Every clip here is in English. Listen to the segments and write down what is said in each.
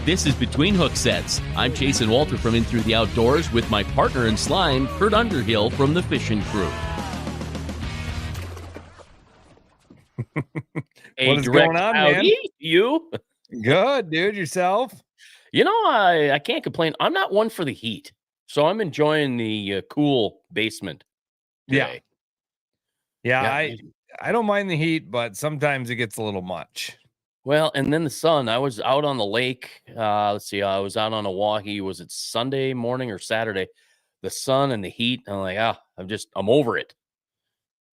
This is Between Hooksets. I'm Jason Walter from In Through the Outdoors with my partner in slime, Kurt Underhill from the fishing crew. What is going on, man? You? Good, dude. Yourself? You know, I can't complain. I'm not one for the heat, so I'm enjoying the cool basement today. Yeah. I don't mind the heat, but sometimes it gets a little much. Well, and then the sun. I was out on the lake. Let's see. I was out on Oahe. Was it Sunday morning or Saturday? The sun and the heat. I'm like, I'm over it.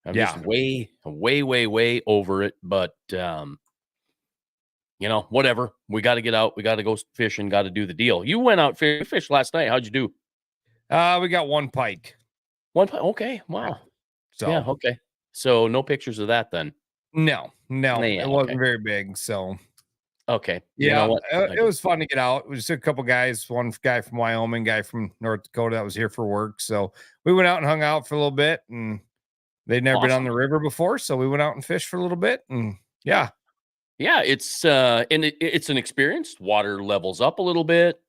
I'm just way over it. But whatever. We got to get out. We got to go fishing. Got to do the deal. You went out fish last night. How'd you do? We got one pike. One pike. Okay. Wow. So yeah. Okay. So no pictures of that then. No, Yeah, it wasn't very big. So okay. Yeah, you know what? It was fun to get out. We just a couple guys, one guy from Wyoming, guy from North Dakota that was here for work. So we went out and hung out for a little bit, and they'd never been on the river before. So we went out and fished for a little bit, and yeah, it's it's an experience. Water levels up a little bit.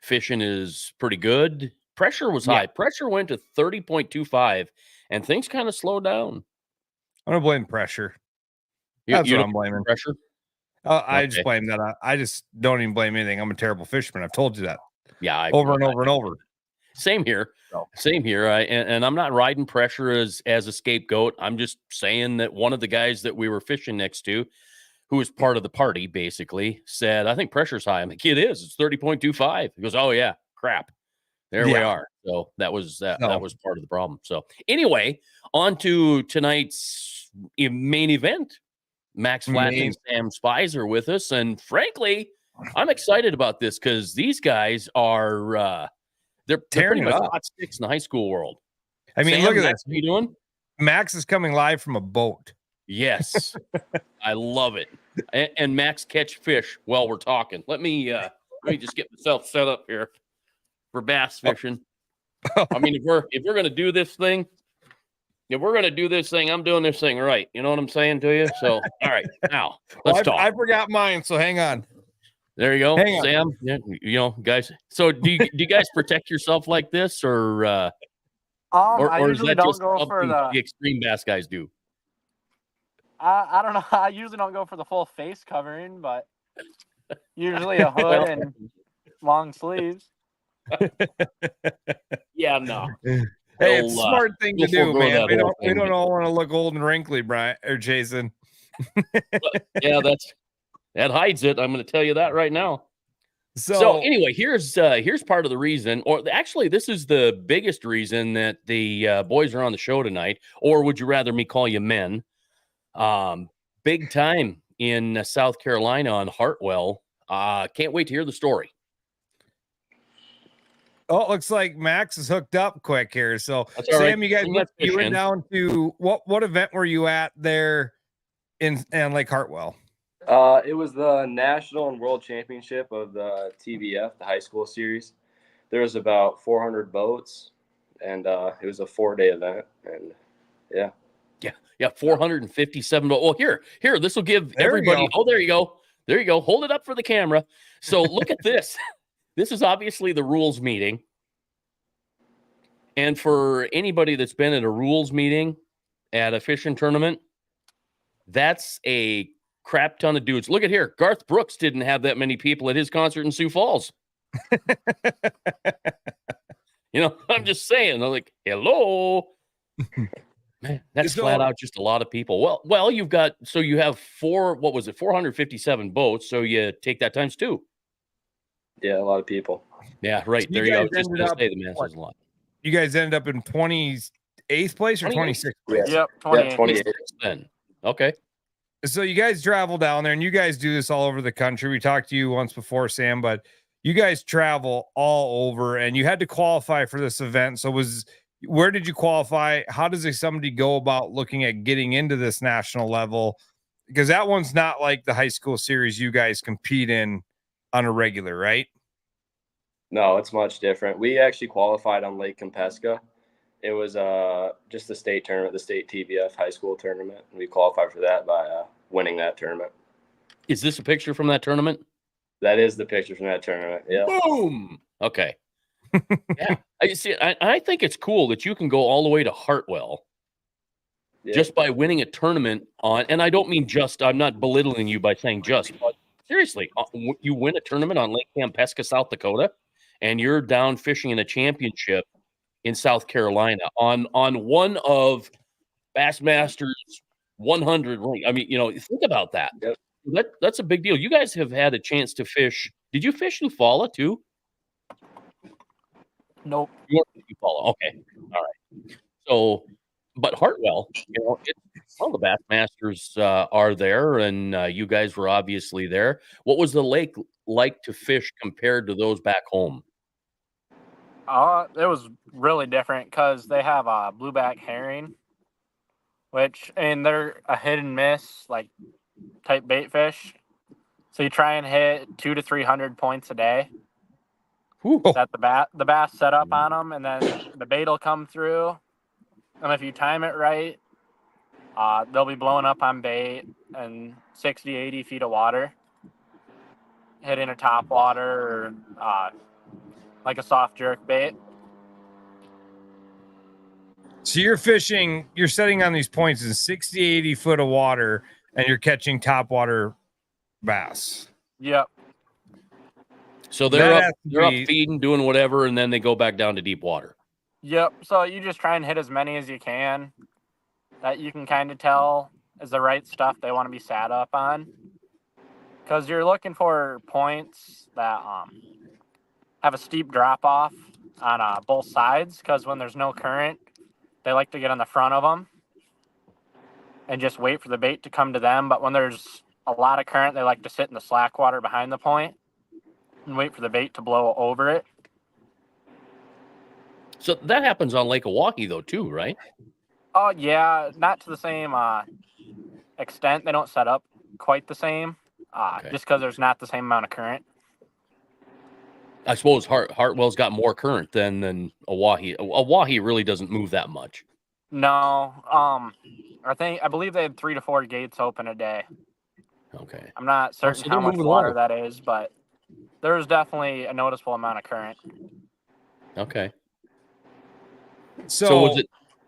Fishing is pretty good. Pressure was high. Pressure went to 30.25, and things kind of slowed down. I'm gonna blame pressure. That's what I'm blaming. Pressure. I just blame that. I just don't even blame anything. I'm a terrible fisherman. I've told you that. Yeah, over and over. Same here. Same here. And I'm not riding pressure as a scapegoat. I'm just saying that one of the guys that we were fishing next to, who was part of the party, basically said, "I think pressure's high." I'm like, "It is. It's 30.25." He goes, "Oh yeah, crap." There we are. So that was that was part of the problem. So anyway, on to tonight's main event. Max Flatten and Sam Spies are with us, and frankly, I'm excited about this because these guys are they're pretty much hot sticks in the high school world. I mean, Sam, look at Max, this. What are you doing? Max is coming live from a boat. Yes, I love it. And Max catch fish while we're talking. Let me just get myself set up here for bass fishing. I mean, if we're gonna do this thing. If we're going to do this thing, I'm doing this thing right. You know what I'm saying to you? So, all right, now let's talk. I forgot mine, so hang on. There you go, Sam. Yeah, guys. So, do you guys protect yourself like this, or I is usually that don't just go something for the extreme bass guys do? I don't know. I usually don't go for the full face covering, but usually a hood and long sleeves. Yeah, no. Hey, it's a smart thing to do, man. We don't all want to look old and wrinkly, Brian or Jason. Yeah, that hides it. I'm going to tell you that right now. So anyway, here's part of the reason, or actually, this is the biggest reason that the boys are on the show tonight. Or would you rather me call you men? Big time in South Carolina on Hartwell. Can't wait to hear the story. Oh, it looks like Max is hooked up quick here. So, right. Sam, you went down to what event were you at there in Lake Hartwell? It was the National and World Championship of the TBF, the high school series. There was about 400 boats, and it was a 4-day event. And yeah, 457. Well, here, this will give everybody. Oh, there you go. Hold it up for the camera. So look at this. This is obviously the rules meeting. And for anybody that's been at a rules meeting at a fishing tournament, that's a crap ton of dudes. Look at here. Garth Brooks didn't have that many people at his concert in Sioux Falls. I'm just saying. I'm like, hello. Man, that's flat out just a lot of people. Well, you have 457 boats. So you take that times 2. Yeah, a lot of people. Yeah, right. So there you go. Just to say the mass is a lot. You guys ended up in 28th place or 26th place? Yep, 28th. Then. Okay. So you guys travel down there, and you guys do this all over the country. We talked to you once before, Sam, but you guys travel all over, and you had to qualify for this event. So where did you qualify? How does somebody go about looking at getting into this national level? Because that one's not like the high school series you guys compete in on a regular, right? No, it's much different. We actually qualified on Lake Compesca. It was just the state tournament, the state TBF high school tournament. We qualified for that by winning that tournament. Is this a picture from that tournament? That is the picture from that tournament. Yeah. Boom. Okay. Yeah. I think it's cool that you can go all the way to Hartwell just by winning a tournament on, and I don't mean just, I'm not belittling you by saying just, but seriously, you win a tournament on Lake Campeska, South Dakota, and you're down fishing in a championship in South Carolina on one of Bassmasters 100 link. I mean, think about that. Yep. That's a big deal. You guys have had a chance to fish. Did you fish Eufaula too? Nope. Eufaula. Okay. All right. So, but Hartwell, one of the Bassmasters are there, and you guys were obviously there. What was the lake like to fish compared to those back home? It was really different because they have blueback herring, and they're a hit and miss like type bait fish. So you try and hit 200 to 300 points a day. That the bass set up on them, and then the bait will come through. And if you time it right, they'll be blowing up on bait and 60, 80 feet of water, hitting a top water or like a soft jerk bait. So you're setting on these points in 60, 80 foot of water, and you're catching top water bass. Yep. So they're up feeding, doing whatever, and then they go back down to deep water. Yep. So you just try and hit as many as you can that you can kind of tell is the right stuff they want to be sat up on. Because you're looking for points that have a steep drop off on both sides. Because when there's no current, they like to get on the front of them and just wait for the bait to come to them. But when there's a lot of current, they like to sit in the slack water behind the point and wait for the bait to blow over it. So that happens on Lake Oahe, though, too, right? Oh, yeah. Not to the same extent. They don't set up quite the same, just because there's not the same amount of current. I suppose Hartwell's got more current than Oahe. Oahe really doesn't move that much. No. I believe they had 3 to 4 gates open a day. Okay. I'm not certain how much water that is, but there's definitely a noticeable amount of current. Okay. So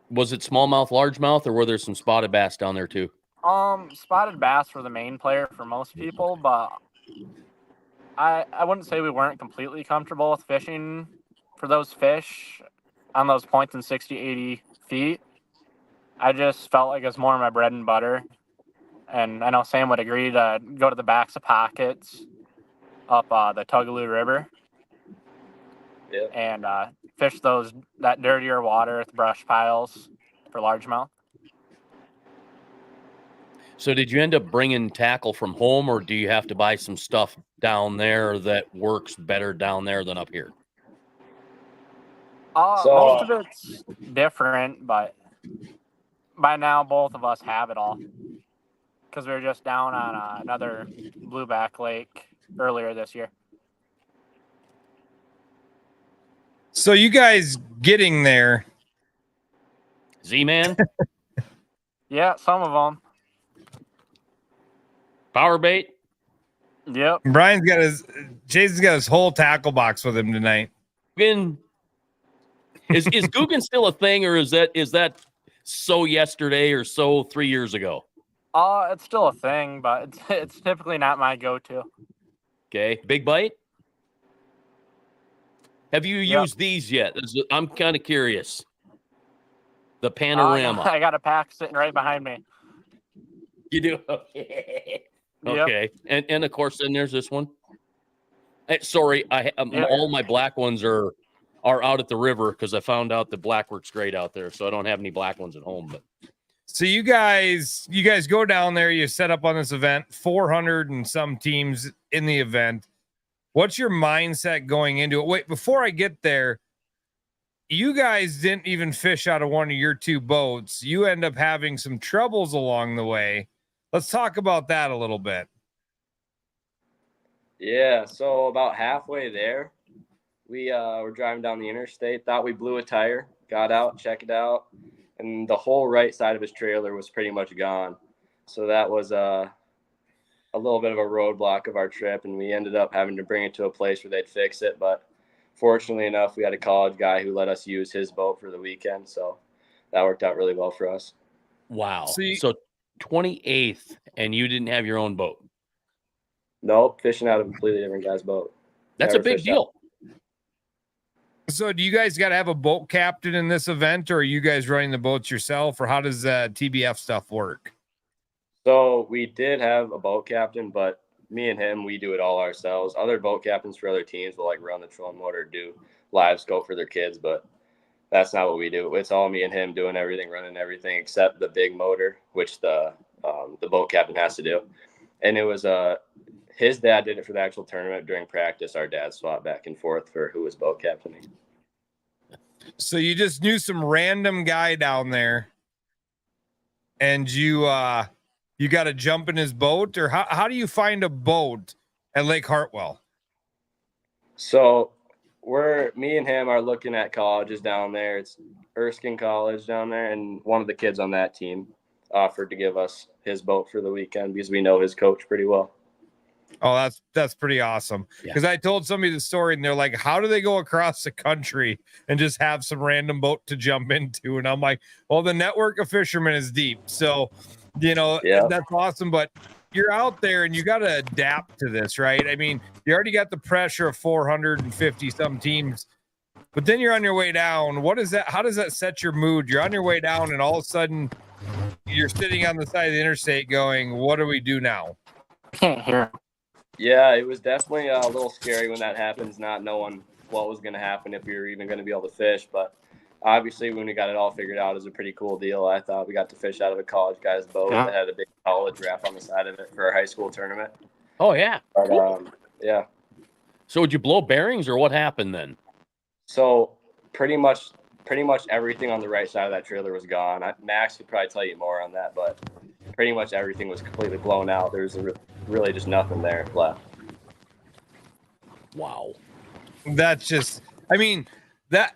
was it smallmouth, largemouth, or were there some spotted bass down there too? Spotted bass were the main player for most people, but I wouldn't say we weren't completely comfortable with fishing for those fish on those points in 60, 80 feet. I just felt like it was more my bread and butter. And I know Sam would agree to go to the backs of pockets up the Tugaloo River. Yep. And fish that dirtier water at the brush piles for largemouth. So did you end up bringing tackle from home, or do you have to buy some stuff down there that works better down there than up here? Most of it's different, but by now both of us have it all because we were just down on another blueback lake earlier this year. So you guys getting there? Z-Man? Yeah, some of them. Power bait? Yep. Jason's got his whole tackle box with him tonight. Is Guggen still a thing, or is that so yesterday or so 3 years ago? It's still a thing, but it's typically not my go-to. Okay. Big bite? Have you used these yet? I'm kind of curious. The panorama. I got a pack sitting right behind me. You do? Okay. Yep. And of course, then there's this one. Sorry, all my black ones are out at the river because I found out the black works great out there, so I don't have any black ones at home. But so you guys go down there, you set up on this event, 400 and some teams in the event. What's your mindset going into it? Wait, before I get there, you guys didn't even fish out of one of your 2 boats. You end up having some troubles along the way. Let's talk about that a little bit. Yeah, so about halfway there, we were driving down the interstate, thought we blew a tire, got out, checked it out, and the whole right side of his trailer was pretty much gone. So that was a little bit of a roadblock of our trip, and we ended up having to bring it to a place where they'd fix it. But fortunately enough, we had a college guy who let us use his boat for the weekend, so that worked out really well for us. Wow. So So 28th, and you didn't have your own boat. Nope, fishing out of a completely different guy's boat. That's Never a big fished out. deal. So do you guys got to have a boat captain in this event, or are you guys running the boats yourself, or how does TBF stuff work? So we did have a boat captain, but me and him, we do it all ourselves. Other boat captains for other teams will like run the trolling motor, do live scope for their kids, but that's not what we do. It's all me and him doing everything, running everything except the big motor, which the boat captain has to do. And it was his dad did it for the actual tournament. During practice, our dad swapped back and forth for who was boat captaining. So you just knew some random guy down there, and you got to jump in his boat, or how do you find a boat at Lake Hartwell? So me and him are looking at colleges down there. It's Erskine College down there, and one of the kids on that team offered to give us his boat for the weekend because we know his coach pretty well. Oh, that's pretty awesome. Because I told somebody the story, and they're like, "How do they go across the country and just have some random boat to jump into?" And I'm like, "Well, the network of fishermen is deep, so that's awesome." But you're out there, and you got to adapt to this, right? I mean, you already got the pressure of 450 some teams, but then you're on your way down. What is that? How does that set your mood? You're on your way down, and all of a sudden, you're sitting on the side of the interstate, going, "What do we do now?" Can't hear. Yeah, it was definitely a little scary when that happens, not knowing what was going to happen, if we were even going to be able to fish. But obviously, when we got it all figured out, it was a pretty cool deal. I thought we got to fish out of a college guy's boat that had a big college wrap on the side of it for our high school tournament. Oh, yeah. But, Cool. yeah. So would you blow bearings, or what happened then? So pretty much everything on the right side of that trailer was gone. Max could probably tell you more on that, but pretty much everything was completely blown out. There was really just nothing there left. Wow. That's just, I mean, that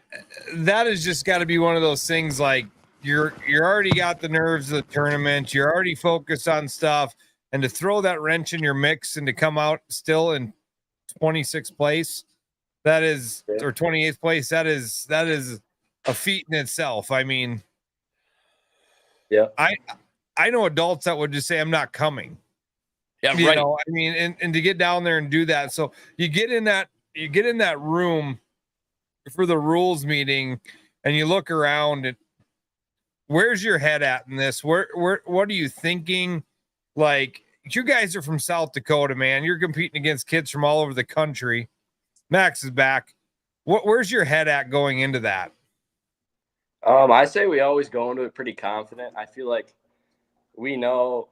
has just got to be one of those things, like you're already got the nerves of the tournament, you're already focused on stuff, and to throw that wrench in your mix and to come out still in 26th place, that is, or 28th place, that is a feat in itself. I mean, yeah, I know adults that would just say, "I'm not coming." Yeah, You right. know, I mean, and to get down there and do that. So you get in that room for the rules meeting, and you look around, and where's your head at in this? What are you thinking? Like, you guys are from South Dakota, man. You're competing against kids from all over the country. Max is back. Where's your head at going into that? I say we always go into it pretty confident. I feel like we know.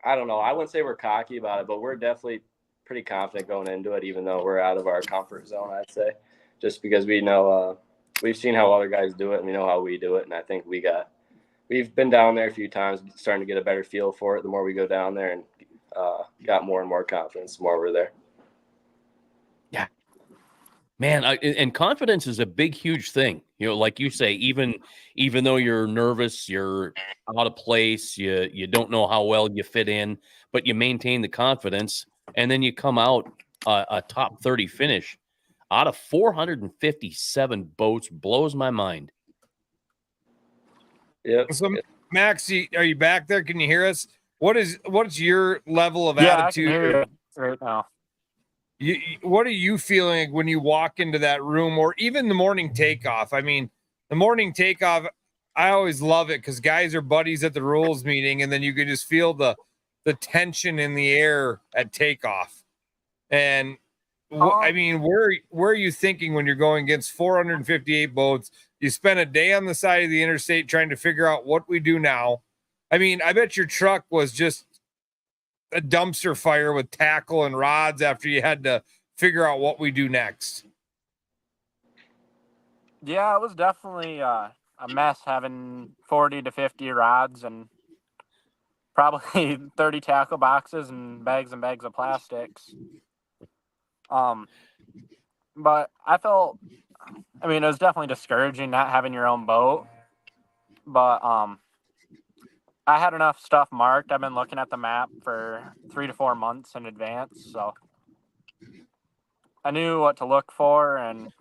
I don't know. I wouldn't say we're cocky about it, but we're definitely pretty confident going into it, even though we're out of our comfort zone, I'd say, just because we know we've seen how other guys do it, and we know how we do it. And I think we've been down there a few times, starting to get a better feel for it the more we go down there, and got more and more confidence the more we're there. Yeah. Man, and confidence is a big, huge thing. You know, like you say, even though you're nervous, you're out of place, you don't know how well you fit in, but you maintain the confidence, and then you come out a top 30 finish out of 457 boats. Blows my mind. Yeah. So, Max, are you back there? Can you hear us? What's your level of attitude? I can hear you right now. What are you feeling when you walk into that room, or even the morning takeoff? I mean, the morning takeoff, I always love it because guys are buddies at the rules meeting, and then you can just feel the tension in the air at takeoff. And I mean, where are you thinking when you're going against 458 boats? You spent a day on the side of the interstate trying to figure out what we do now. I mean, I bet your truck was just a dumpster fire with tackle and rods after you had to figure out what we do next. Yeah, it was definitely a mess having 40 to 50 rods and probably 30 tackle boxes and bags of plastics. But I mean, it was definitely discouraging not having your own boat. But I had enough stuff marked. I've been looking at the map for 3 to 4 months in advance, so I knew what to look for, and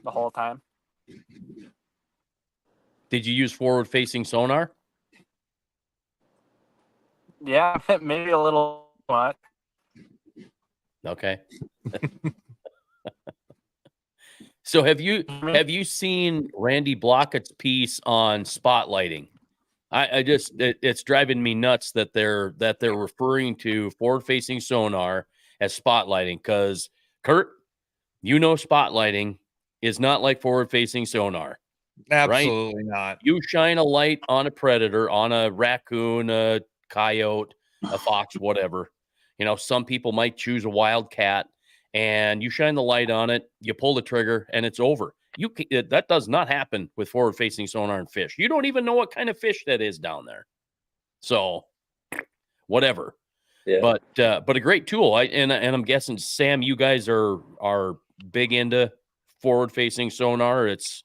the whole time. Did you use forward-facing sonar? Yeah, maybe a little much. Okay. So have you seen Randy Blockett's piece on spotlighting? It's driving me nuts that they're referring to forward-facing sonar as spotlighting, because Kurt, spotlighting is not like forward-facing sonar. Absolutely not. You shine a light on a predator, on a raccoon, a coyote, a fox, whatever. Some people might choose a wildcat, and you shine the light on it, you pull the trigger, and it's over. That does not happen with forward-facing sonar and fish. You don't even know what kind of fish that is down there. So, whatever. Yeah. But a great tool. And I'm guessing, Sam, you guys are big into forward-facing sonar. It's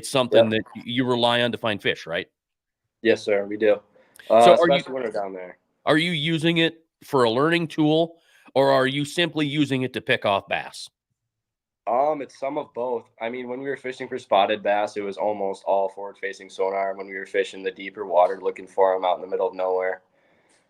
something that you rely on to find fish, right? Yes, sir. We do. So especially when we're down there. Are you using it for a learning tool, or are you simply using it to pick off bass? It's some of both. I mean, when we were fishing for spotted bass, it was almost all forward-facing sonar. When we were fishing the deeper water, looking for them out in the middle of nowhere.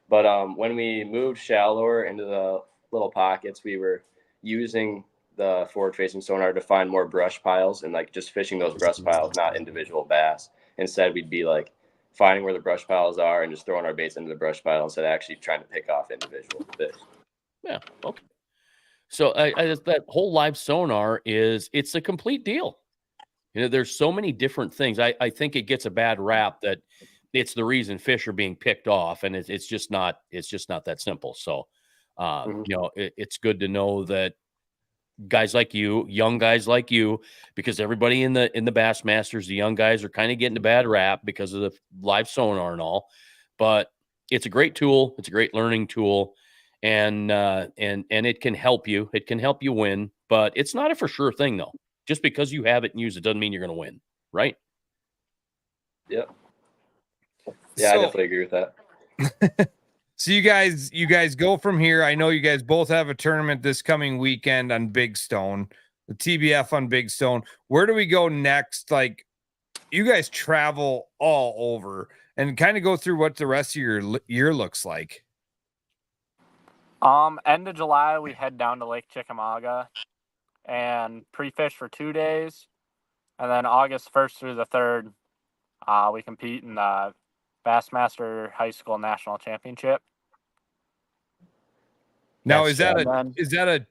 But when we moved shallower into the little pockets, we were using the forward-facing sonar to find more brush piles and like just fishing those brush piles, not individual bass. Instead, we'd be like finding where the brush piles are and just throwing our baits into the brush pile instead of actually trying to pick off individual fish. Yeah. Okay. So that whole live sonar it's a complete deal. There's so many different things. I think it gets a bad rap that it's the reason fish are being picked off, and it's just not that simple. So, it's good to know that guys like you, young guys like you, because everybody in the Bassmasters, the young guys are kind of getting a bad rap because of the live sonar and all, but it's a great tool. It's a great learning tool, and it can help you. It can help you win, but it's not a for sure thing though. Just because you have it and use it doesn't mean you're going to win, right? Yep. Yeah, I definitely agree with that. So you guys go from here. I know you guys both have a tournament this coming weekend on Big Stone, the TBF on Big Stone. Where do we go next? Like, you guys travel all over, and kind of go through what the rest of your year looks like. End of July, we head down to Lake Chickamauga and pre-fish for 2 days. And then August 1st through the 3rd, we compete in the Bassmaster High School National Championship. Now, is that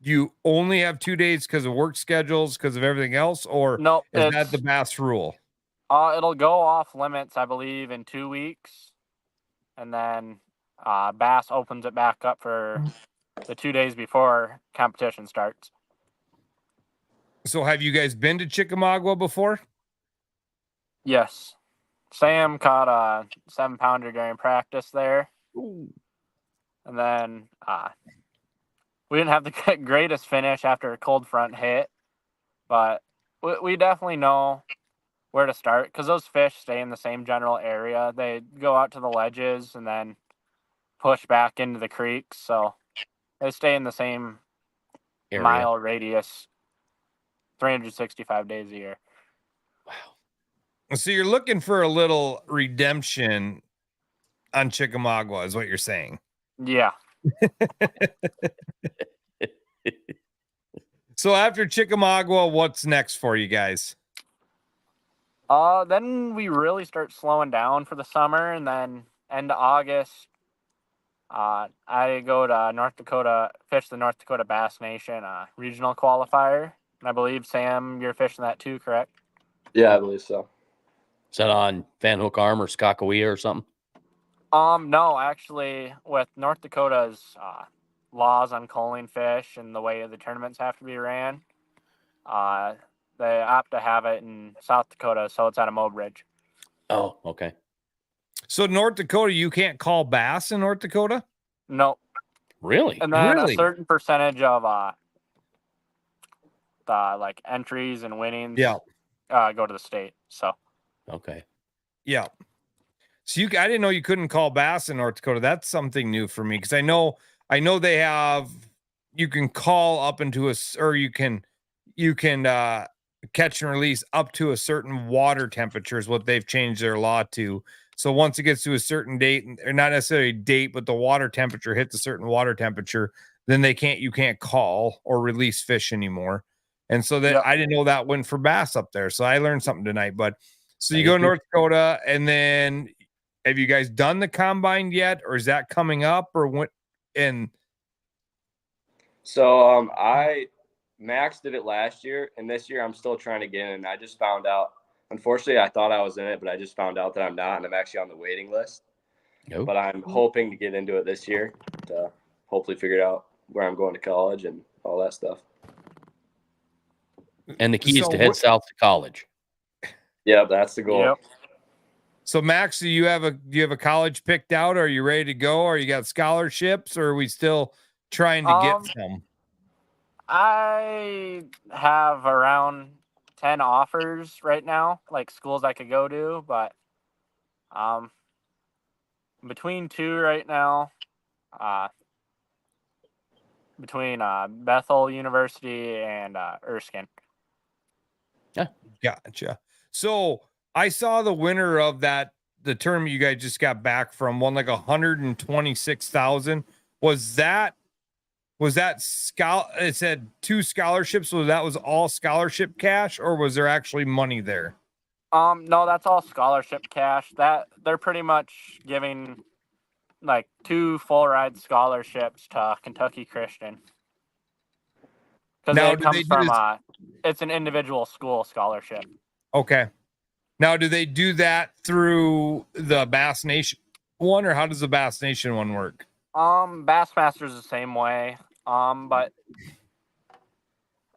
you only have 2 days because of work schedules, because of everything else, or no, is that the Bass rule? It'll go off limits, I believe, in 2 weeks. And then Bass opens it back up for the 2 days before competition starts. So have you guys been to Chickamauga before? Yes. Sam caught a 7-pounder during practice there. Ooh. And then we didn't have the greatest finish after a cold front hit, but we definitely know where to start because those fish stay in the same general area. They go out to the ledges and then push back into the creeks, so they stay in the same area. Mile radius 365 days a year. Wow. So you're looking for a little redemption on Chickamauga is what you're saying. Yeah. So after Chickamauga, what's next for you guys? Then we really start slowing down for the summer, and then end of August, I go to North Dakota, fish the North Dakota Bass Nation regional qualifier. And I believe, Sam, you're fishing that too, correct? Yeah, I believe so. Is that on Van Hook Arm or Skakawea or something? No, actually, with North Dakota's laws on culling fish and the way the tournaments have to be ran, they opt to have it in South Dakota, so it's at a Mobridge. Oh, okay. So North Dakota, you can't call bass in North Dakota? Nope. Really? And then a certain percentage of the like entries and winnings go to the state. So Okay. Yeah. So I didn't know you couldn't call bass in North Dakota. That's something new for me because I know they have. You can call up into or you can catch and release up to a certain water temperature is what they've changed their law to. So once it gets to a certain date, or not necessarily date, but the water temperature hits a certain water temperature, then you can't call or release fish anymore. And so that I didn't know that went for bass up there. So I learned something tonight. But so you go to North Dakota, and then have you guys done the combine yet, or is that coming up, or what? And so Max did it last year, and this year I'm still trying to get in. I just found out. Unfortunately, I thought I was in it, but I just found out that I'm not, and I'm actually on the waiting list. Nope. But I'm hoping to get into it this year to hopefully figure out where I'm going to college and all that stuff. And the key is to head south to college. Yeah, that's the goal. Yep. So Max, do you have a college picked out? Are you ready to go? Or you got scholarships, or are we still trying to get some? I have around 10 offers right now, like schools I could go to, but between two right now, between Bethel University and Erskine. Yeah, gotcha. So I saw the winner of the tournament you guys just got back from won like 126,000. Was that it said 2 scholarships, so that was all scholarship cash, or was there actually money there? No, that's all scholarship cash. That they're pretty much giving like 2 full ride scholarships to Kentucky Christian. Because it comes from it's an individual school scholarship. Okay. Now, do they do that through the Bass Nation one, or how does the Bass Nation one work? Bassmaster's the same way. But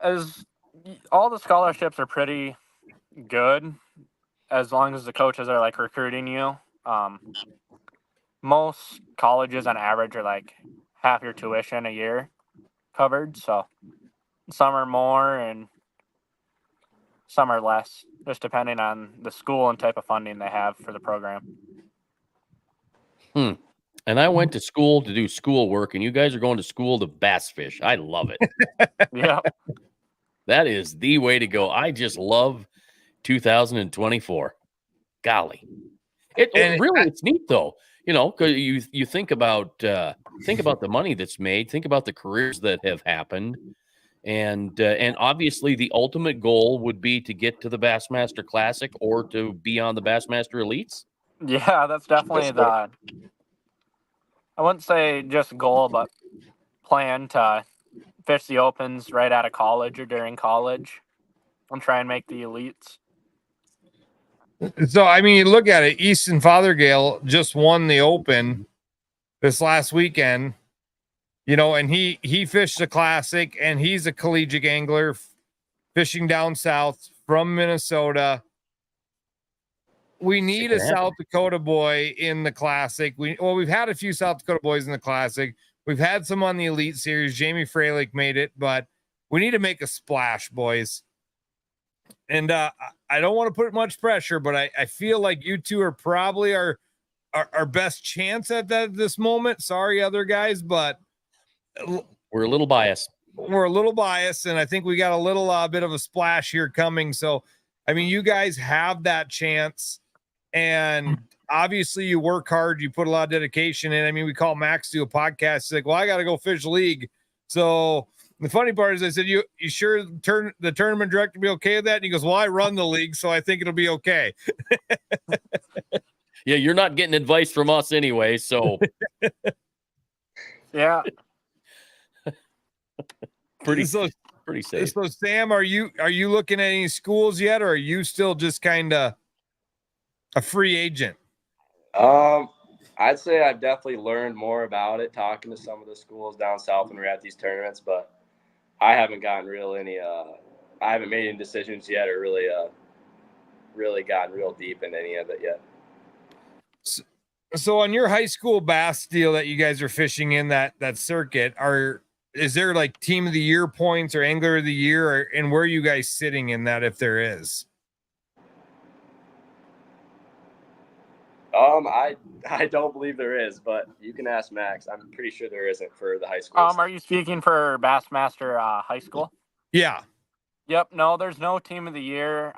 as all the scholarships are pretty good, as long as the coaches are like recruiting you. Most colleges on average are like half your tuition a year covered. So some are more and some are less, just depending on the school and type of funding they have for the program. And I went to school to do schoolwork, and you guys are going to school to bass fish. I love it. Yeah. That is the way to go. I just love 2024. Golly. It's neat though. You know, because you think about the money that's made, think about the careers that have happened. And obviously the ultimate goal would be to get to the Bassmaster Classic or to be on the Bassmaster Elites. Yeah, that's definitely I wouldn't say just goal, but plan to fish the opens right out of college or during college and try and make the elites. So, I mean, you look at it, Easton Fothergill just won the Open this last weekend, you know, and he fished the Classic, and he's a collegiate angler fishing down south from Minnesota. We need a South Dakota boy in the Classic. We've had a few South Dakota boys in the Classic. We've had some on the Elite Series. Jamie Freilich made it, but we need to make a splash, boys. And I don't want to put much pressure, but I feel like you two are probably our best chance at that at this moment. Sorry, other guys, but we're a little biased. And I think we got a little bit of a splash here coming. So, I mean, you guys have that chance, and obviously you work hard. You put a lot of dedication in. I mean, we call Max to a podcast. He's like, well, I got to go fish league. So the funny part is I said, you sure the tournament director be okay with that? And he goes, well, I run the league, so I think it'll be okay. Yeah, you're not getting advice from us anyway, so. Yeah. Pretty safe. So Sam, are you looking at any schools yet, or are you still just kind of a free agent? I'd say I've definitely learned more about it talking to some of the schools down south when we're at these tournaments, but I haven't gotten I haven't made any decisions yet, or really gotten real deep in any of it yet. So on your high school bass deal that you guys are fishing in that circuit, is there like team of the year points or angler of the year, and where are you guys sitting in that, if there is? I don't believe there is, but you can ask Max. I'm pretty sure there isn't for the high school. Are you speaking for Bassmaster High School? Yeah. Yep. No, there's no team of the year.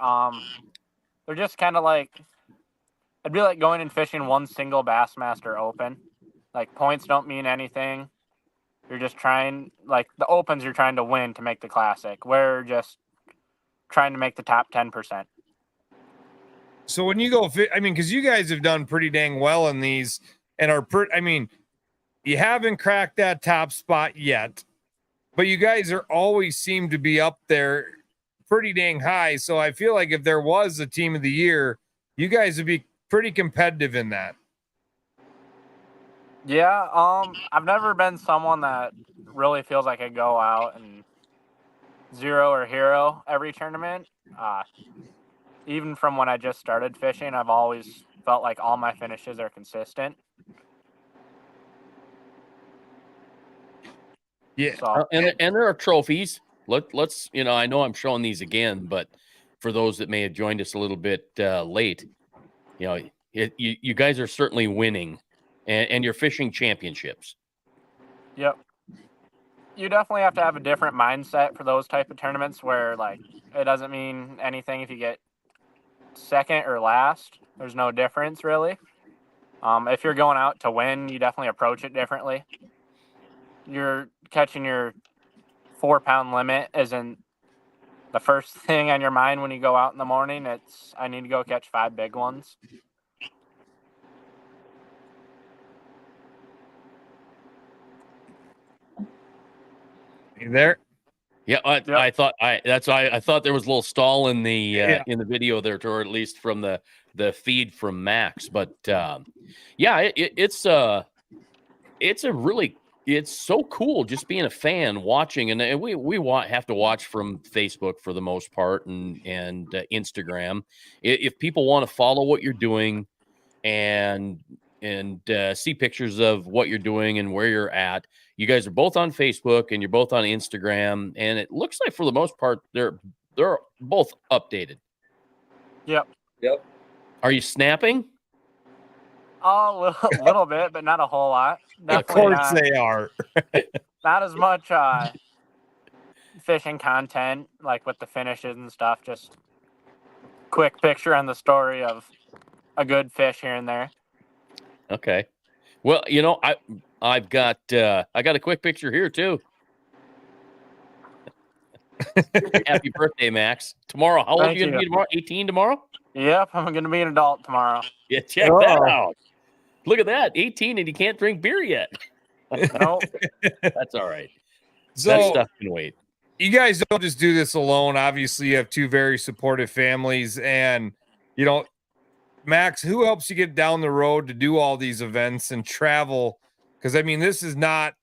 They're just kind of like, it'd be like going and fishing one single Bassmaster Open. Like, points don't mean anything. You're just trying, like, the Opens you're trying to win to make the Classic. We're just trying to make the top 10%. So when you go, I mean, because you guys have done pretty dang well in these and are I mean, you haven't cracked that top spot yet, but you guys are always seem to be up there pretty dang high. So I feel like if there was a team of the year, you guys would be pretty competitive in that. Yeah, I've never been someone that really feels like I go out and zero or hero every tournament. Even from when I just started fishing, I've always felt like all my finishes are consistent. Yeah. So, And there are trophies. Let's I know I'm showing these again, but for those that may have joined us a little bit late, you guys are certainly winning, and you're fishing championships. yep. You definitely have to have a different mindset for those type of tournaments where, like, it doesn't mean anything if you get second or last. There's no difference, really. If you're going out to win, you definitely approach it differently. You're catching your 4-pound limit isn't the first thing on your mind when you go out in the morning. It's, I need to go catch 5 big ones. You there? Yeah, Yep. I thought I thought there was a little stall in the Yeah. in the video there, or at least from the feed from Max. But it's so cool just being a fan watching, and we have to watch from Facebook for the most part and Instagram. If people want to follow what you're doing and see pictures of what you're doing and where you're at. You guys are both on Facebook and you're both on Instagram, and it looks like for the most part they're both updated. Yep. Are you snapping? A little bit, but not a whole lot. Of course they are. Not as much fishing content, like with the finishes and stuff. Just quick picture on the story of a good fish here and there. Okay. Well, I've got a quick picture here too. Happy birthday, Max. Tomorrow. How old are you going to be tomorrow? 18 tomorrow? Yep, I'm going to be an adult tomorrow. Yeah, check that out. Look at that. 18 and you can't drink beer yet. Nope. That's all right. So that stuff can wait. You guys don't just do this alone. Obviously, you have two very supportive families. And, Max, who helps you get down the road to do all these events and travel? Because, I mean, this is not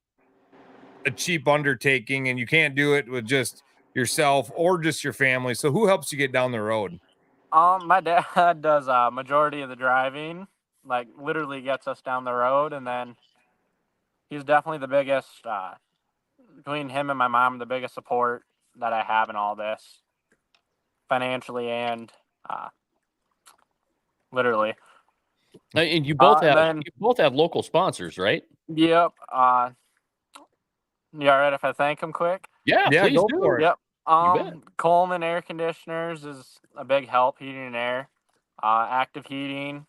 a cheap undertaking, and you can't do it with just yourself or just your family. So who helps you get down the road? My dad does a majority of the driving, like literally gets us down the road. And then he's definitely the biggest, between him and my mom, the biggest support that I have in all this, financially and literally. And you both have local sponsors, right? Yep. You all right if I thank them quick? Yeah, please go do. for it. Yep. bet. Coleman Air Conditioners is a big help, heating and air. Active Heating,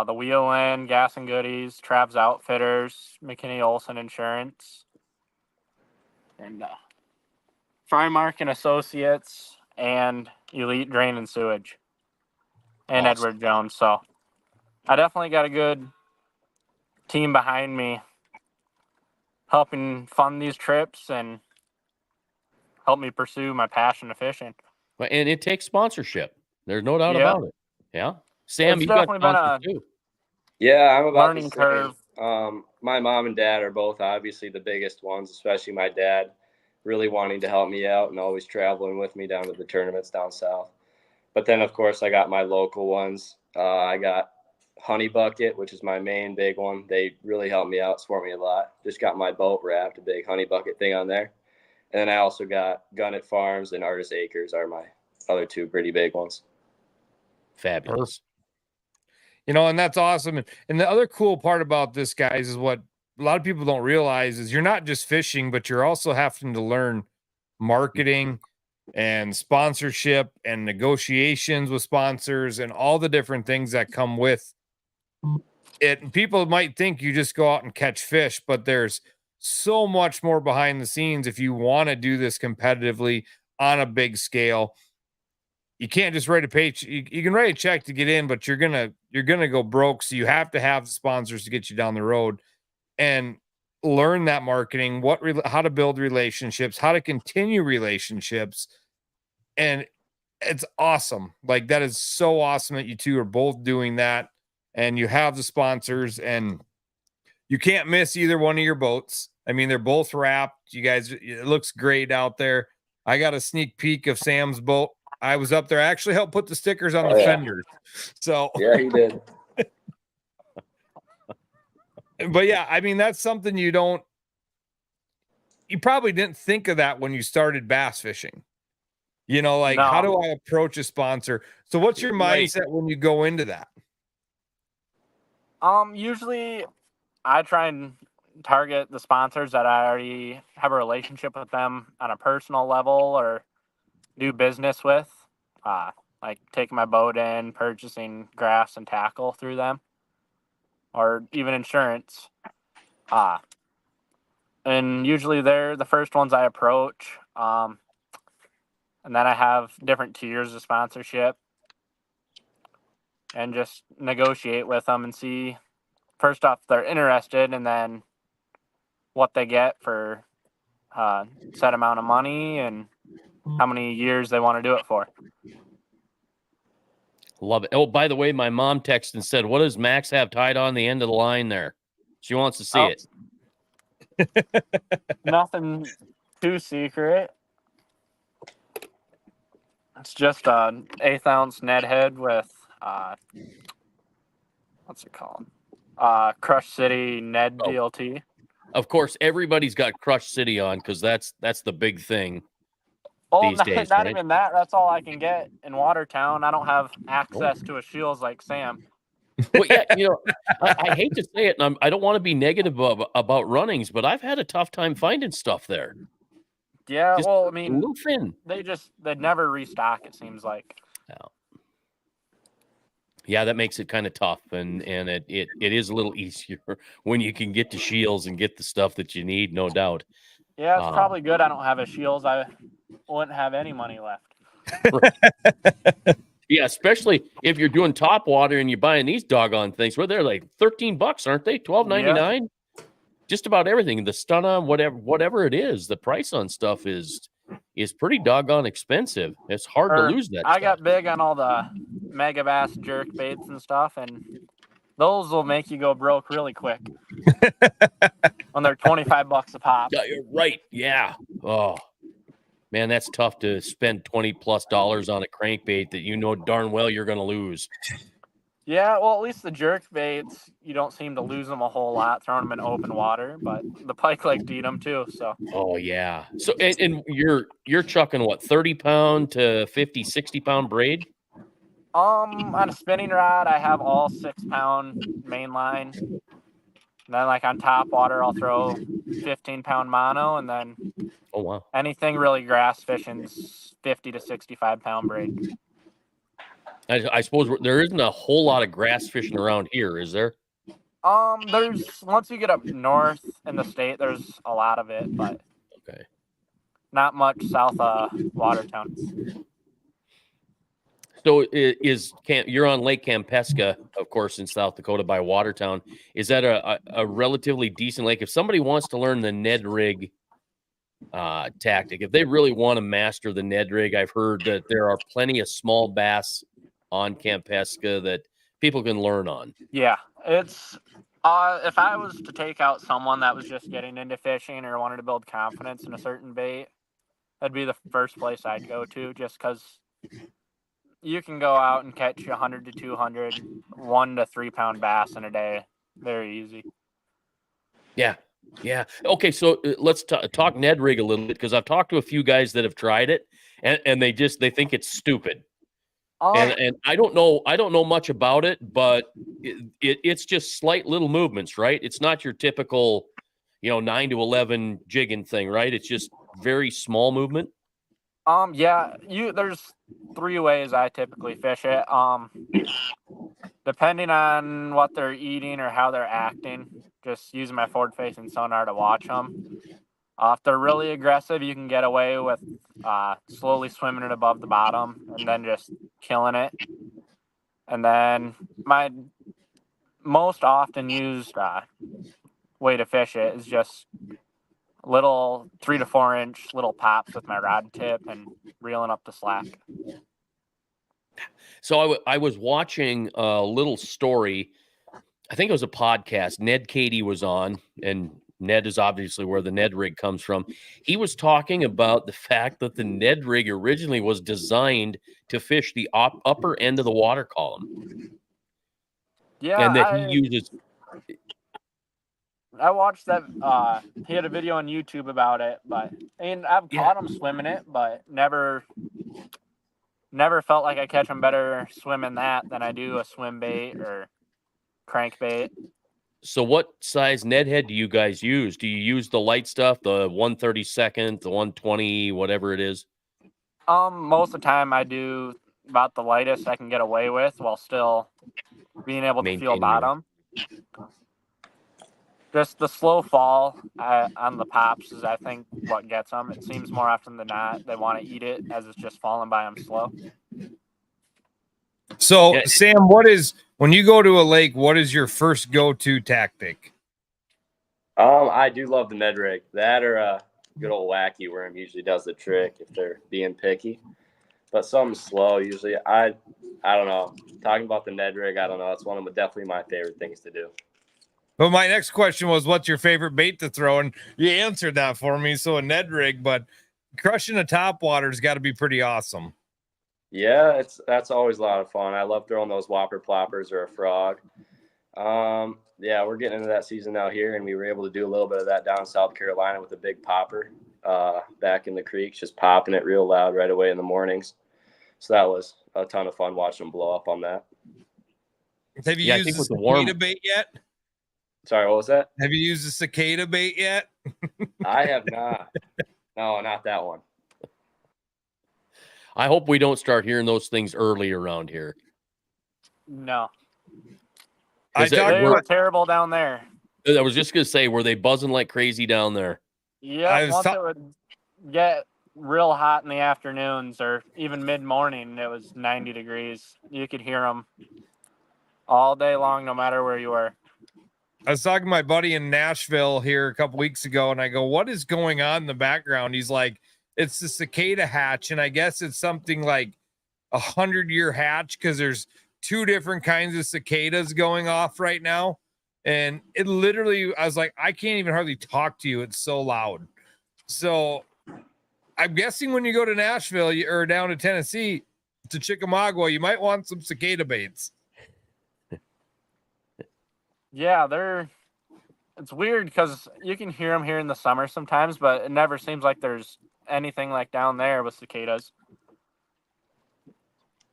the Wheel-In, Gas and Goodies, Trav's Outfitters, McKinney Olson Insurance, and Frymark and Associates, and Elite Drain and Sewage, and Awesome. Edward Jones. So I definitely got a good team behind me helping fund these trips and help me pursue my passion of fishing. And it takes sponsorship. There's no doubt Yeah. about it. Yeah. Sam, It's you've got definitely been sponsors too. Yeah, I'm about learning the same. curve. My mom and dad are both obviously the biggest ones, especially my dad really wanting to help me out and always traveling with me down to the tournaments down south. But then, of course, I got my local ones. I got Honey Bucket, which is my main big one. They really helped me out, support me a lot. Just got my boat wrapped, a big Honey Bucket thing on there. And then I also got Gunnet Farms and Artist Acres are my other two pretty big ones. Fabulous. And that's awesome. And the other cool part about this, guys, is what a lot of people don't realize is you're not just fishing, but you're also having to learn marketing and sponsorship and negotiations with sponsors and all the different things that come with it. And people might think you just go out and catch fish, but there's so much more behind the scenes if you want to do this competitively on a big scale. You can't just write a page. You can write a check to get in, but you're gonna go broke. So you have to have the sponsors to get you down the road and learn that marketing, how to build relationships, how to continue relationships. And it's awesome. Like, that is so awesome that you two are both doing that, and you have the sponsors, and you can't miss either one of your boats. I mean, they're both wrapped. You guys, it looks great out there. I got a sneak peek of Sam's boat. I was up there. I actually helped put the stickers on the fenders. So yeah, he did. But yeah, I mean, that's something you probably didn't think of that when you started bass fishing. Like, No. how do I approach a sponsor? So what's your mindset when you go into that? Usually I try and target the sponsors that I already have a relationship with them on a personal level or do business with. Like taking my boat in, purchasing grass and tackle through them, or even insurance. And usually they're the first ones I approach. And then I have different tiers of sponsorship and just negotiate with them and see, first off, they're interested, and then what they get for set amount of money and how many years they want to do it for. Love it. Oh, by the way, my mom texted and said, what does Max have tied on the end of the line there? She wants to see it. Nothing too secret. It's just an 1/8 ounce Ned head with what's it called? Crush City Ned DLT. Of course, everybody's got Crush City on because that's the big thing. Oh, these days, not right? even that. That's all I can get in Watertown. I don't have access to a Shields like Sam. Well, yeah, I hate to say it, and I don't want to be negative about runnings, but I've had a tough time finding stuff there. Yeah, Just well, I a mean, little thin. they'd never restock, it seems like. Yeah, that makes it kind of tough, and it is a little easier when you can get to Shields and get the stuff that you need, no doubt. Yeah, it's probably good I don't have a Shields. I wouldn't have any money left. Yeah, especially if you're doing top water and you're buying these doggone things. Well, they're like $13, aren't they? $12.99. Just about everything. The stunner, whatever it is, the price on stuff is pretty doggone expensive. It's hard to lose that. I got big on all the mega bass jerk baits and stuff, and those will make you go broke really quick when they're $25 a pop. Yeah, you're right. Yeah. Oh, man, that's tough to spend $20+ on a crankbait that you know darn well you're going to lose. Yeah, well, at least the jerk baits, you don't seem to lose them a whole lot throwing them in open water, but the pike like to eat them too. So. Oh yeah. So and you're chucking what, 30-pound to 50, 60-pound braid? On a spinning rod, I have all 6-pound main line. And then like on top water, I'll throw 15-pound mono, and then anything really grass fishing's 50 to 65-pound braid. I suppose there isn't a whole lot of grass fishing around here, is there? There's, once you get up north in the state, there's a lot of it, but not much south of Watertown. So you're on Lake Campesca, of course, in South Dakota by Watertown. Is that a relatively decent lake? If somebody wants to learn the Ned rig tactic, if they really want to master the Ned rig, I've heard that there are plenty of small bass on Campesca that people can learn on. Yeah, it's if I was to take out someone that was just getting into fishing or wanted to build confidence in a certain bait, that'd be the first place I'd go to, just because you can go out and catch 100 to 200 1 to 3 pound bass in a day very easy. Yeah. Okay, so let's talk Ned rig a little bit, because I've talked to a few guys that have tried it, and they think it's stupid. And I don't know much about it, but it's just slight little movements, right? It's not your typical, 9 to 11 jigging thing, right? It's just very small movement. Yeah, there's 3 ways I typically fish it. Depending on what they're eating or how they're acting, just using my forward-facing sonar to watch them. If they're really aggressive, you can get away with slowly swimming it above the bottom and then just killing it. And then my most often used way to fish it is just little 3 to 4 inch little pops with my rod tip and reeling up the slack. So I was watching a little story. I think it was a podcast. Ned Cady was on, and Ned is obviously where the Ned rig comes from. He was talking about the fact that the Ned rig originally was designed to fish the upper end of the water column. Yeah, and that he uses. I watched that. He had a video on YouTube about it, and I've caught him swimming it, but never felt like I catch him better swimming that than I do a swim bait or crankbait. So what size Ned head do you guys use? Do you use the light stuff, the 132nd, the 120, whatever it is? Most of the time I do about the lightest I can get away with while still being able to feel bottom. Just the slow fall on the pops is, I think, what gets them. It seems more often than not they want to eat it as it's just falling by them slow. So, Sam, when you go to a lake, what is your first go-to tactic? I do love the Ned rig. That or a good old wacky worm usually does the trick if they're being picky. But something slow usually. I don't know. Talking about the Ned rig, I don't know. It's one of definitely my favorite things to do. Well, my next question was, what's your favorite bait to throw? And you answered that for me. So a Ned rig, but crushing a topwater's got to be pretty awesome. Yeah, that's always a lot of fun. I love throwing those whopper ploppers or a frog. Yeah, we're getting into that season now here, and we were able to do a little bit of that down in South Carolina with a big popper back in the creeks, just popping it real loud right away in the mornings. So that was a ton of fun watching them blow up on that. Have you used the cicada bait yet? Sorry, what was that? Have you used the cicada bait yet? I have not. No, not that one. I hope we don't start hearing those things early around here. No. They were terrible down there. I was just going to say, were they buzzing like crazy down there? Yeah, once it would get real hot in the afternoons or even mid-morning, it was 90 degrees. You could hear them all day long, no matter where you were. I was talking to my buddy in Nashville here a couple weeks ago, and I go, what is going on in the background? He's like, it's the cicada hatch, and I guess it's something like 100-year hatch because there's 2 different kinds of cicadas going off right now. And it literally, I was like, I can't even hardly talk to you. It's so loud. So I'm guessing when you go to Nashville or down to Tennessee to Chickamauga, you might want some cicada baits. Yeah, it's weird because you can hear them here in the summer sometimes, but it never seems like there's anything like down there with cicadas.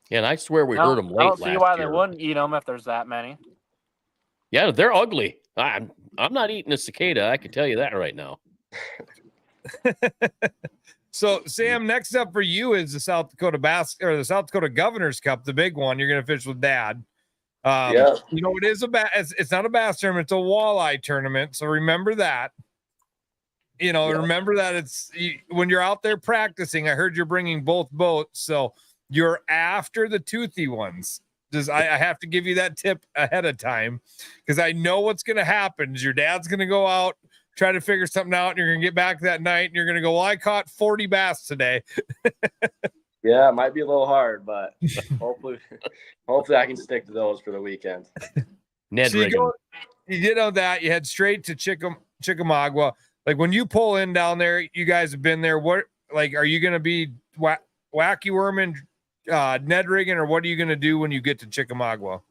Yeah, and I swear we heard them late last year. I don't see why they wouldn't eat them if there's that many. Yeah, they're ugly. I'm not eating a cicada. I can tell you that right now. So, Sam, next up for you is the South Dakota Governor's Cup, the big one. You're going to fish with Dad. Yeah. You know, it's not a bass tournament, it's a walleye tournament. So remember that. Remember that when you're out there practicing, I heard you're bringing both boats. So you're after the toothy ones. I have to give you that tip ahead of time because I know what's going to happen is your dad's going to go out, try to figure something out, and you're going to get back that night and you're going to go, well, I caught 40 bass today. Yeah, it might be a little hard, but hopefully I can stick to those for the weekend. Ned so you did on that. You head straight to Chickamauga. Like when you pull in down there, you guys have been there. What, like, are you going to be wacky worming, Ned rigging, or what are you going to do when you get to Chickamauga?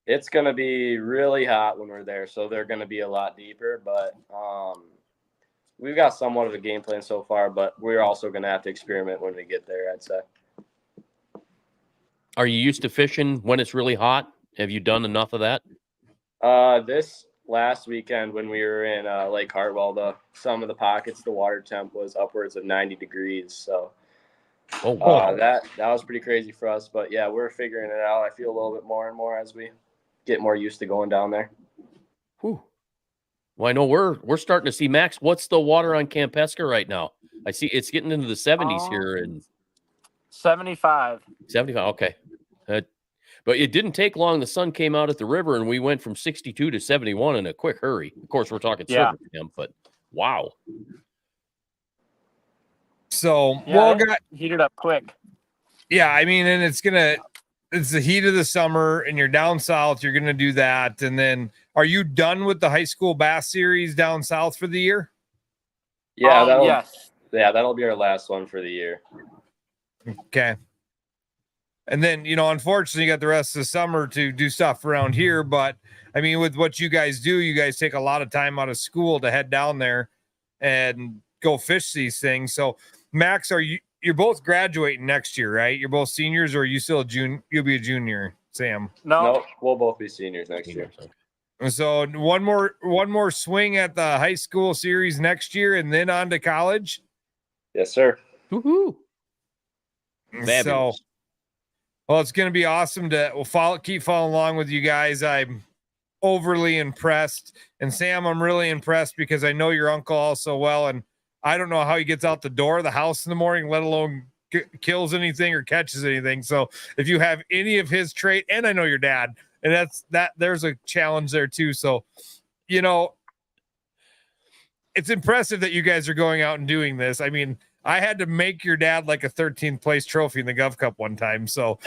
It's going to be really hot when we're there, so they're going to be a lot deeper, but we've got somewhat of a game plan so far, but we're also going to have to experiment when we get there, I'd say. Are you used to fishing when it's really hot? Have you done enough of that? This last weekend when we were in Lake Hartwell, some of the pockets, the water temp was upwards of 90 degrees. So that was pretty crazy for us. But yeah, we're figuring it out. I feel a little bit more and more as we get more used to going down there. Whew. Well, I know we're starting to see, Max. What's the water on Campesca right now? I see it's getting into the 70s here and 75. 75. Okay. But it didn't take long. The sun came out at the river and we went from 62 to 71 in a quick hurry. Of course, we're talking surface temp, but wow. So heated up quick. Yeah, I mean, and it's the heat of the summer and you're down south, you're gonna do that. And then are you done with the high school bass series down south for the year? Yeah, yes. Yeah, that'll be our last one for the year. Okay. And then, unfortunately, you got the rest of the summer to do stuff around here. But I mean, with what you guys do, you guys take a lot of time out of school to head down there and go fish these things. So, Max, you're both graduating next year, right? You're both seniors, or are you still you'll be a junior, Sam? No, we'll both be seniors next year. So one more swing at the high school series next year and then on to college. Yes, sir. Woohoo. So, well, it's going to be awesome to keep following along with you guys. I'm overly impressed. And Sam, I'm really impressed because I know your uncle also well. And I don't know how he gets out the door of the house in the morning, let alone kills anything or catches anything. So if you have any of his trait, and I know your dad, and there's a challenge there too. So, it's impressive that you guys are going out and doing this. I mean, I had to make your dad like a 13th place trophy in the Gov Cup one time. So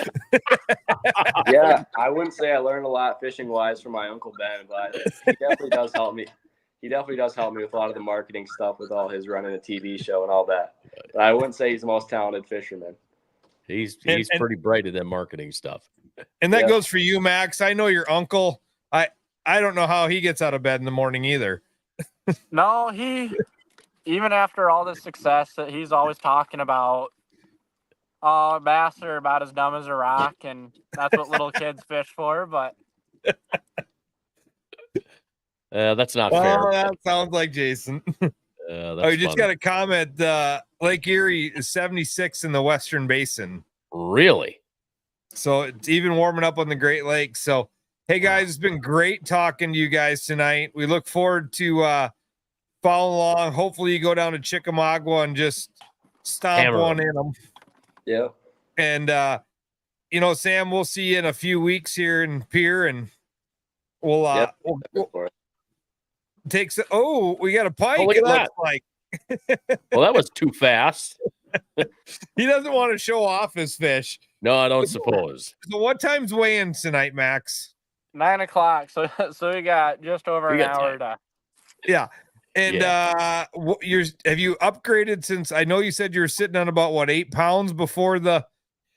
yeah, I wouldn't say I learned a lot fishing wise from my Uncle Ben, but he definitely does help me. He definitely does help me with a lot of the marketing stuff with all his running a TV show and all that. But I wouldn't say he's the most talented fisherman. He's pretty bright at that marketing stuff. And that goes for you, Max. I know your uncle. I don't know how he gets out of bed in the morning either. No, even after all this success that he's always talking about, bass are about as dumb as a rock, and that's what little kids fish for. But that's not fair. That sounds like Jason. You just got a comment. Lake Erie is 76 in the Western Basin. Really? So it's even warming up on the Great Lakes. So, hey guys, it's been great talking to you guys tonight. We look forward to following along. Hopefully you go down to Chickamauga and just stomp one in them. Yeah. And, Sam, we'll see you in a few weeks here in Pier, and we'll take some. Oh, we got a pike. Oh, look at that. Like. Well, that was too fast. He doesn't want to show off his fish. No, I don't suppose. So what time's weigh-in tonight, Max? 9 o'clock. So we got just over an hour to. Yeah. And have you upgraded since? I know you said you were sitting on about 8 pounds before the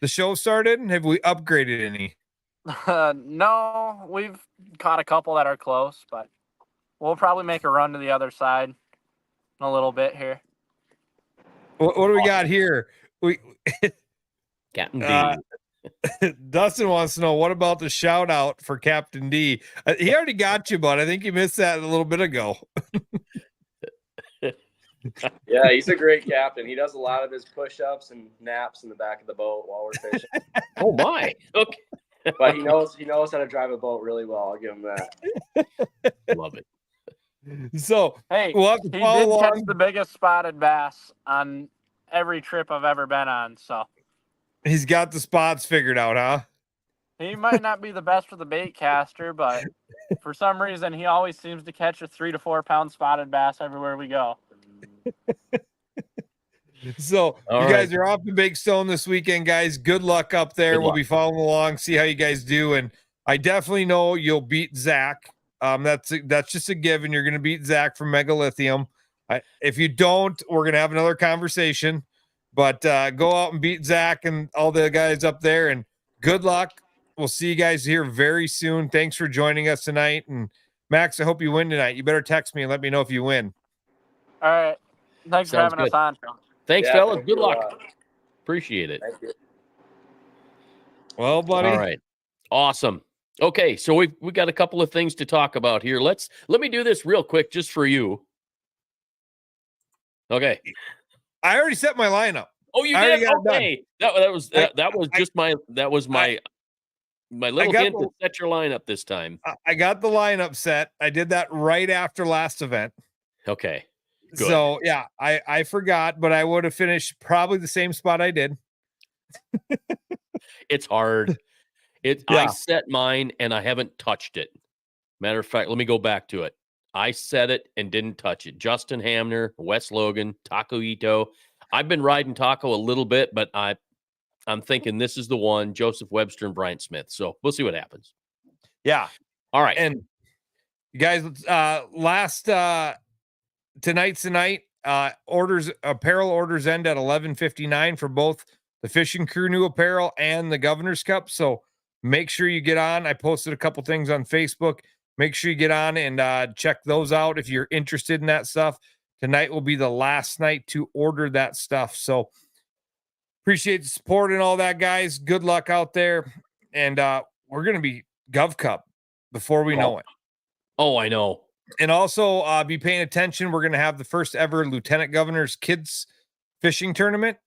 show started. Have we upgraded any? No, we've caught a couple that are close, but we'll probably make a run to the other side in a little bit here. What do we got here? Captain D. Dustin wants to know, what about the shout out for Captain D? He already got you, but I think you missed that a little bit ago. Yeah, he's a great captain. He does a lot of his push-ups and naps in the back of the boat while we're fishing. Oh my. Okay. But he knows how to drive a boat really well. I'll give him that. Love it. So hey, he did catch the biggest spotted bass on every trip I've ever been on. So he's got the spots figured out, huh? He might not be the best with the bait caster, but for some reason he always seems to catch a 3 to 4 pound spotted bass everywhere we go. So you guys are off the Big Stone this weekend, guys. Good luck up there. We'll be following along, see how you guys do. And I definitely know you'll beat Zach. That's just a given. You're going to beat Zach from Megalithium. If you don't, we're going to have another conversation. But go out and beat Zach and all the guys up there. And good luck. We'll see you guys here very soon. Thanks for joining us tonight. And Max, I hope you win tonight. You better text me and let me know if you win. All right. Thanks for having us on. Thanks, fellas. Good luck. Appreciate it. Thank you. Well, buddy. All right. Awesome. Okay, so we got a couple of things to talk about here. Let me do this real quick just for you. Okay. I already set my lineup. Oh, you I already did? got it done. Okay. That was my little hint to set your lineup this time. I got the lineup set. I did that right after last event. Okay. Good. So yeah, I forgot, but I would have finished probably the same spot I did. It's hard. I set mine and I haven't touched it. Matter of fact, let me go back to it. I set it and didn't touch it. Justin Hamner, Wes Logan, Taco Ito. I've been riding Taco a little bit, but I'm thinking this is the one, Joseph Webster and Bryant Smith. So we'll see what happens. Yeah. All right. And you guys, tonight's the night. Apparel orders end at 11:59 for both the Fishing Crew new apparel and the Governor's Cup. So make sure you get on. I posted a couple things on Facebook. Make sure you get on and check those out if you're interested in that stuff. Tonight will be the last night to order that stuff. So appreciate the support and all that, guys. Good luck out there. And we're going to be Gov Cup before we know it. Oh, I know. And also be paying attention. We're going to have the first ever Lieutenant Governor's Kids Fishing Tournament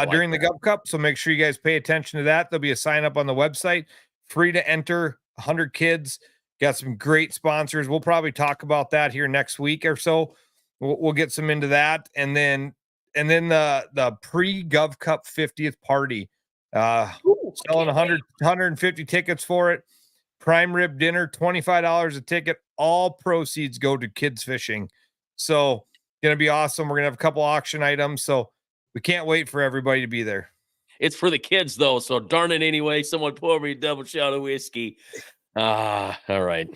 during the Gov Cup. So make sure you guys pay attention to that. There'll be a sign up on the website. Free to enter, 100 kids. Got some great sponsors. We'll probably talk about that here next week or so. We'll get some into that. And then the pre-Gov Cup 50th party. Selling 150 tickets for it. Prime rib dinner, $25 a ticket. All proceeds go to kids fishing. So going to be awesome. We're going to have a couple auction items. So we can't wait for everybody to be there. It's for the kids though. So darn it anyway. Someone pour me a double shot of whiskey. All right.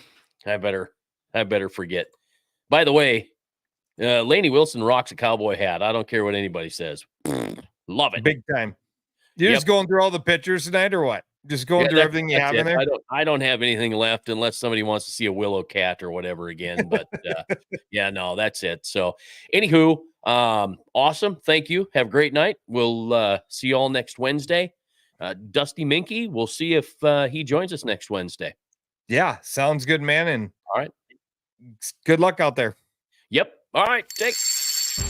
I better forget. By the way, Laney Wilson rocks a cowboy hat. I don't care what anybody says. Love it. Big time. You're just going through all the pictures tonight or what? Just going through everything you have in there? I don't have anything left unless somebody wants to see a willow cat or whatever again. But yeah, no, that's it. So anywho, awesome. Thank you. Have a great night. We'll see you all next Wednesday. Dusty Minky, we'll see if he joins us next Wednesday. Yeah, sounds good, man. And all right. Good luck out there. Yep. All right. Thanks.